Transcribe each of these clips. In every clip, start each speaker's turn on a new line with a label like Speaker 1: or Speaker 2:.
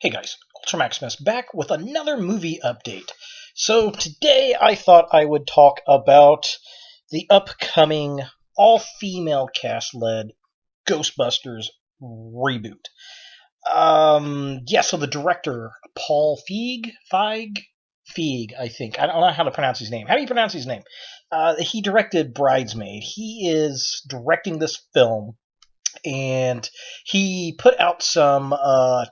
Speaker 1: Hey guys, UltraMaximus back with another movie update. So today I thought I would talk about the upcoming all-female cast-led Ghostbusters reboot. So the director, Paul Feig, I think. I don't know how to pronounce his name. How do you pronounce his name? He directed Bridesmaid. He is directing this film, and he put out some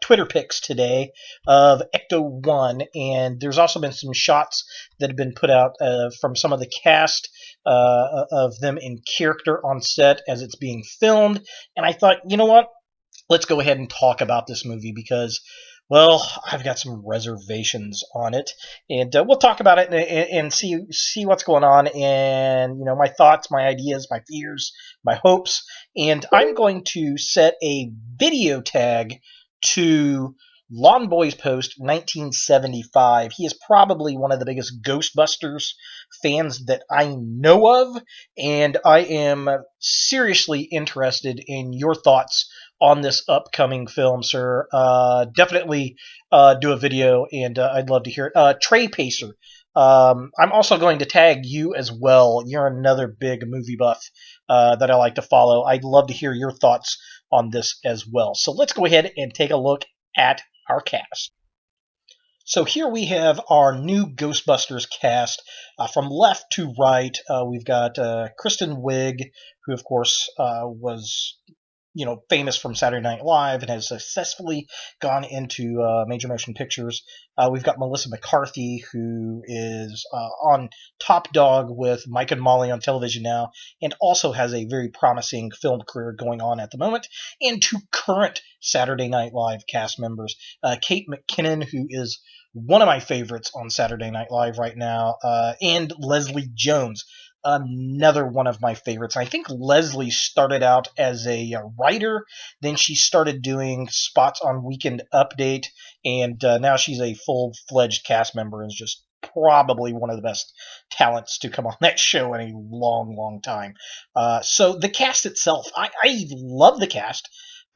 Speaker 1: Twitter pics today of Ecto-1, and there's also been some shots that have been put out from some of the cast of them in character on set as it's being filmed, and I thought, you know what? Let's go ahead and talk about this movie because, well, I've got some reservations on it, and we'll talk about it and see what's going on, and my thoughts, my ideas, my fears, my hopes, and I'm going to set a video tag to Lawn Boy's Post 1975. He is probably one of the biggest Ghostbusters fans that I know of, and I am seriously interested in your thoughts on this upcoming film, sir. Definitely do a video, and I'd love to hear it. Trey Pacer, I'm also going to tag you as well. You're another big movie buff that I like to follow. I'd love to hear your thoughts on this as well. So let's go ahead and take a look at our cast. So here we have our new Ghostbusters cast. From left to right, we've got Kristen Wiig, who of course was famous from Saturday Night Live and has successfully gone into major motion pictures. We've got Melissa McCarthy, who is on Top Dog with Mike and Molly on television now, and also has a very promising film career going on at the moment. And two current Saturday Night Live cast members, Kate McKinnon, who is one of my favorites on Saturday Night Live right now, and Leslie Jones, another one of my favorites. I think Leslie started out as a writer, then she started doing spots on Weekend Update, and now she's a full-fledged cast member and is just probably one of the best talents to come on that show in a long, long time. So the cast itself, I love the cast.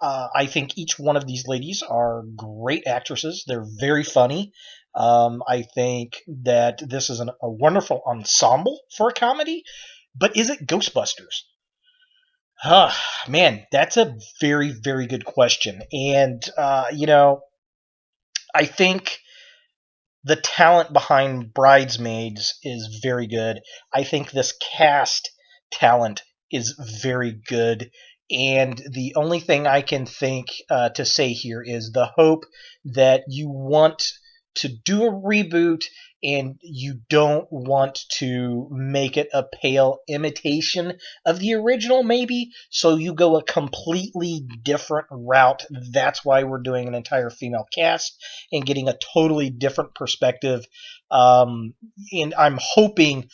Speaker 1: I think each one of these ladies are great actresses. They're very funny. I think that this is a wonderful ensemble for a comedy, but is it Ghostbusters? Man, that's a very, very good question. And, I think the talent behind Bridesmaids is very good. I think this cast talent is very good. And the only thing I can think to say here is the hope that you want to do a reboot and you don't want to make it a pale imitation of the original, maybe, so you go a completely different route. That's why we're doing an entire female cast and getting a totally different perspective. And I'm hoping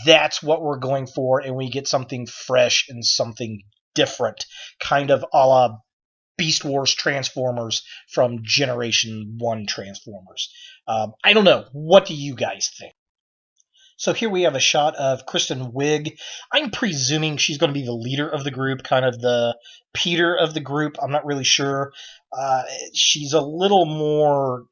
Speaker 1: that's what we're going for, and we get something fresh and something different, kind of a la Beast Wars Transformers from Generation 1 Transformers. I don't know. What do you guys think? So here we have a shot of Kristen Wiig. I'm presuming she's going to be the leader of the group, kind of the Peter of the group. I'm not really sure. She's a little more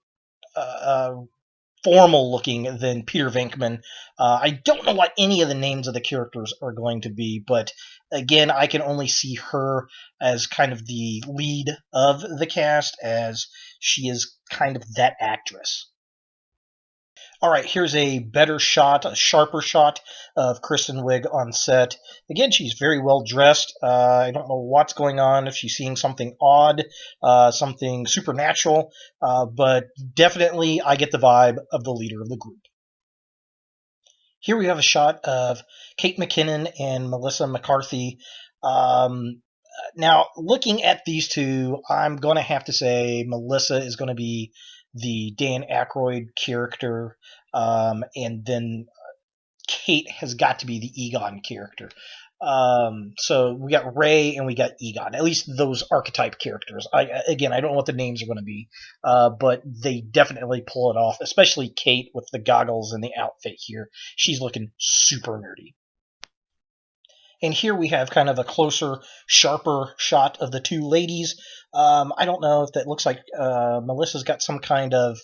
Speaker 1: formal looking than Peter Venkman. I don't know what any of the names of the characters are going to be, but again, I can only see her as kind of the lead of the cast, as she is kind of that actress. All right, here's a better shot, a sharper shot of Kristen Wiig on set. Again, she's very well dressed. I don't know what's going on, if she's seeing something odd, something supernatural, but definitely I get the vibe of the leader of the group. Here we have a shot of Kate McKinnon and Melissa McCarthy. Now, looking at these two, I'm going to have to say Melissa is going to be the Dan Aykroyd character, and then Kate has got to be the Egon character. So we got Ray and we got Egon, at least those archetype characters. I don't know what the names are going to be, but they definitely pull it off, especially Kate with the goggles and the outfit here. She's looking super nerdy. And here we have kind of a closer, sharper shot of the two ladies. I don't know if that looks like Melissa's got some kind of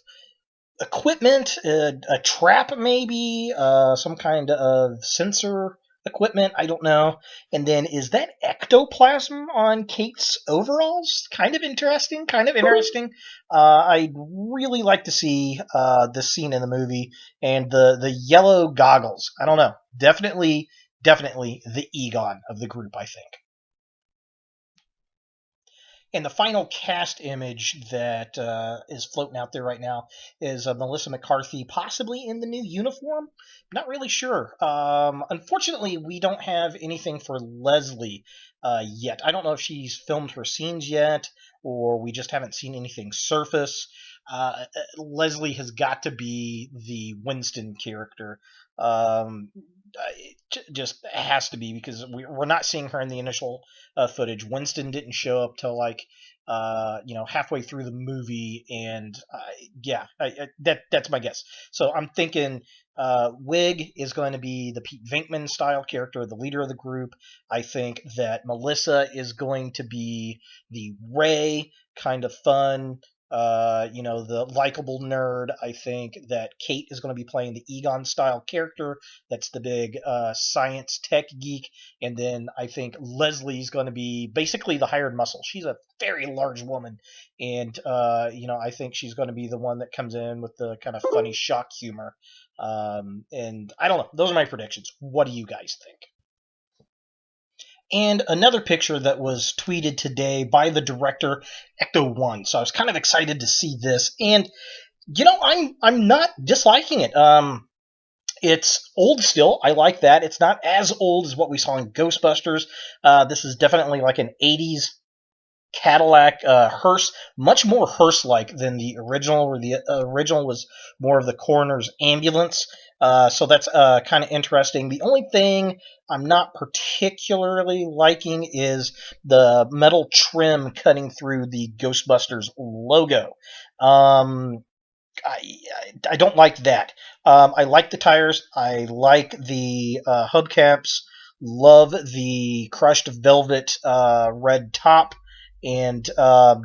Speaker 1: equipment, a trap maybe, some kind of sensor equipment, I don't know. And then is that ectoplasm on Kate's overalls? Kind of interesting, kind of interesting. I'd really like to see this scene in the movie, and the yellow goggles. I don't know. Definitely the Egon of the group, I think. And the final cast image that is floating out there right now is Melissa McCarthy, possibly in the new uniform. Not really sure. Unfortunately, we don't have anything for Leslie yet. I don't know if she's filmed her scenes yet, or we just haven't seen anything surface. Leslie has got to be the Winston character. It just has to be, because we're not seeing her in the initial footage. Winston didn't show up till like halfway through the movie, and that's my guess. So I'm thinking Wig is going to be the Pete Venkman style character, the leader of the group. I think that Melissa is going to be the Ray, kind of fun, the likable nerd. I think that Kate is going to be playing the Egon style character. That's the big science tech geek. And then I think Leslie's going to be basically the hired muscle. She's a very large woman. And, I think she's going to be the one that comes in with the kind of funny shock humor. And I don't know. Those are my predictions. What do you guys think? And another picture that was tweeted today by the director, Ecto-1. So I was kind of excited to see this. And, I'm not disliking it. It's old still. I like that. It's not as old as what we saw in Ghostbusters. This is definitely like an 80s Cadillac hearse, much more hearse-like than the original, where the original was more of the coroner's ambulance. So that's kind of interesting. The only thing I'm not particularly liking is the metal trim cutting through the Ghostbusters logo. I don't like that. I like the tires. I like the hubcaps. Love the crushed velvet red top, and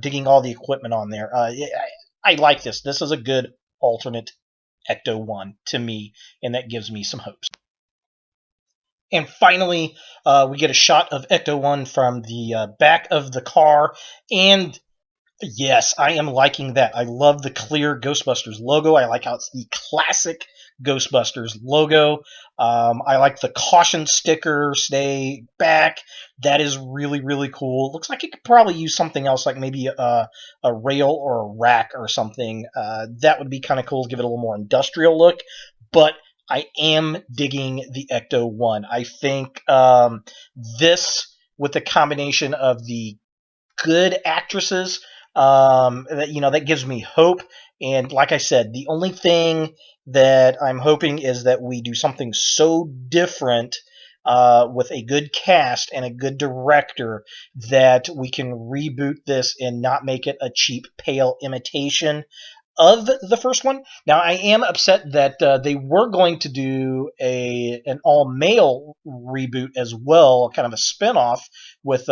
Speaker 1: digging all the equipment on there. I like this. This is a good alternate Ecto-1 to me, and that gives me some hopes. And finally, we get a shot of Ecto-1 from the back of the car, and yes, I am liking that. I love the clear Ghostbusters logo. I like how it's the classic Ghostbusters logo. I like the caution sticker, stay back. That is really, really cool. Looks like it could probably use something else, like maybe a rail or a rack or something. That would be kind of cool to give it a little more industrial look. But I am digging the Ecto-1. I think this, with the combination of the good actresses, that gives me hope. And like I said, the only thing that I'm hoping is that we do something so different with a good cast and a good director that we can reboot this and not make it a cheap, pale imitation of the first one. Now, I am upset that they were going to do an all-male reboot as well, kind of a spinoff with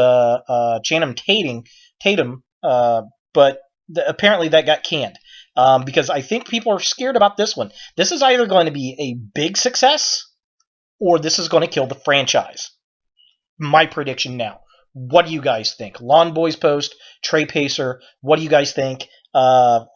Speaker 1: Channing Tatum, but apparently that got canned because I think people are scared about this one. This is either going to be a big success or this is going to kill the franchise. My prediction now. What do you guys think? Lawn Boys Post, Trey Pacer, what do you guys think?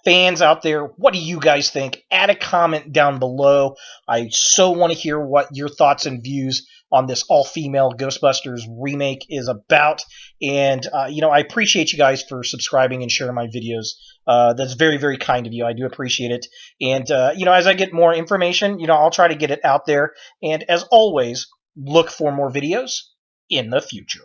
Speaker 1: Fans out there, what do you guys think? Add a comment down below. I so want to hear what your thoughts and views on this all-female Ghostbusters remake is about. And, I appreciate you guys for subscribing and sharing my videos. That's very, very kind of you. I do appreciate it. And, as I get more information, I'll try to get it out there. And as always, look for more videos in the future.